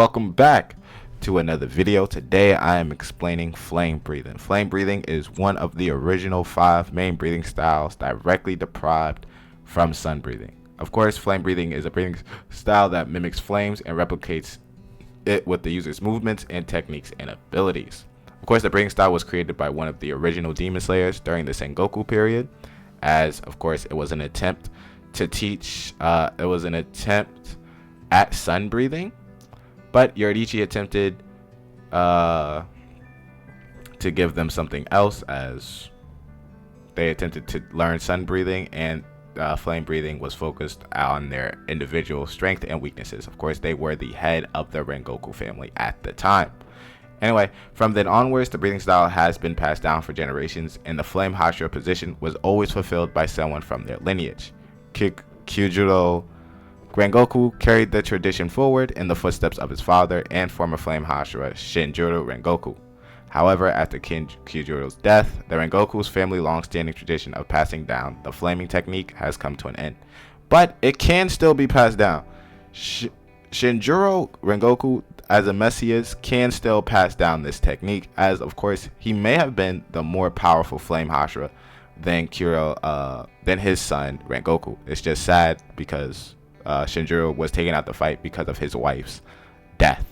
welcome back to another video. Today I am explaining flame breathing. Flame breathing is one of the original 5 main breathing styles directly derived from sun breathing. Of course, flame breathing is a breathing style that mimics flames and replicates it with the user's movements and techniques and abilities. Of course, the breathing style was created by one of the original Demon Slayers during the Sengoku period, as of course it was an attempt to teach, at sun breathing, but Yoruichi attempted to give them something else, as they attempted to learn sun breathing, and flame breathing was focused on their individual strength and weaknesses. Of course, they were the head of the Rengoku family at the time. Anyway, from then onwards, the breathing style has been passed down for generations, and the flame hashira position was always fulfilled by someone from their lineage. Kyujuro Rengoku carried the tradition forward in the footsteps of his father and former flame hashira Shinjuro Rengoku. However, after Kyujuro's death, the Rengoku's family long-standing tradition of passing down the flaming technique has come to an end. But it can still be passed down. Shinjuro Rengoku, as a messias, can still pass down this technique, as of course he may have been the more powerful flame hashira than his son Rengoku. It's just sad because Shinjuro was taken out the fight because of his wife's death.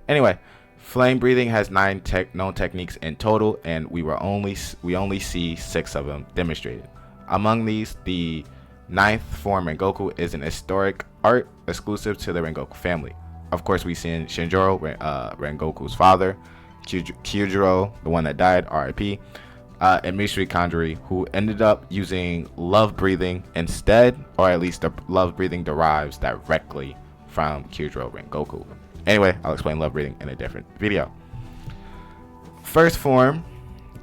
Anyway, flame breathing has 9 known techniques in total, and we only see 6 of them demonstrated. Among these, the 9th form Rengoku is an historic art exclusive to the Rengoku family. Of course, we see in Shinjuro, Rengoku's father, Kyujuro, the one that died, R.I.P., and Mishri Kanjuri, who ended up using love breathing instead, or at least the love breathing derives directly from Kyujuro Rengoku. Anyway, I'll explain love breathing in a different video. First form,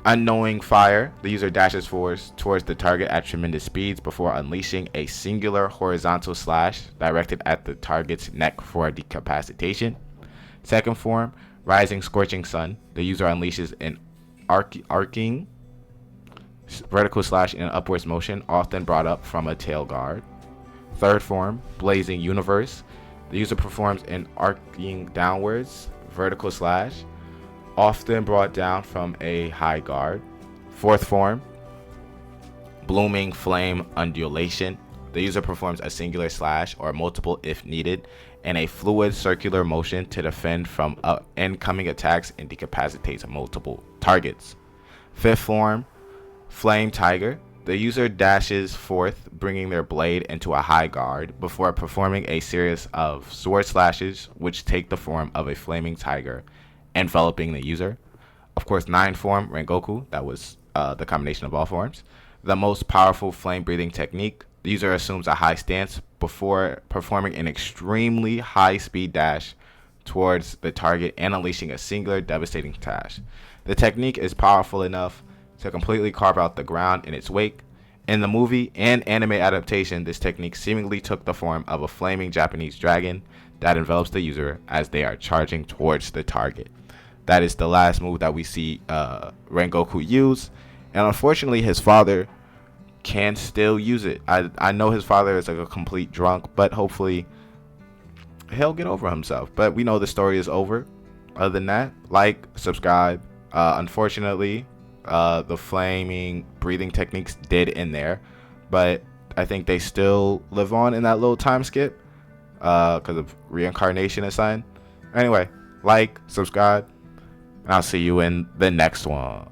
unknowing fire. The user dashes forwards towards the target at tremendous speeds before unleashing a singular horizontal slash directed at the target's neck for decapacitation. Second form, rising scorching sun. The user unleashes an arcing vertical slash in an upwards motion, often brought up from a tail guard. Third form, blazing universe. The user performs an arcing downwards vertical slash, often brought down from a high guard. Fourth form, blooming flame undulation. The user performs a singular slash or multiple if needed in a fluid circular motion to defend from incoming attacks and decapacitates multiple targets. Fifth form, flame tiger. The user dashes forth, bringing their blade into a high guard before performing a series of sword slashes, which take the form of a flaming tiger, enveloping the user. Of course, 9th form, Rengoku, that was the combination of all forms. The most powerful flame breathing technique. The user assumes a high stance before performing an extremely high speed dash towards the target and unleashing a singular devastating dash. The technique is powerful enough to completely carve out the ground in its wake. In the movie and anime adaptation, this technique seemingly took the form of a flaming Japanese dragon that envelops the user as they are charging towards the target. That is the last move that we see Rengoku use, and unfortunately his father can still use it. I know his father is like a complete drunk, but hopefully he'll get over himself. But we know the story is over. Other than that, like, subscribe. Unfortunately, the flaming breathing techniques did end there, but I think they still live on in that little time skip because of reincarnation assigned. Anyway, like, subscribe, and I'll see you in the next one.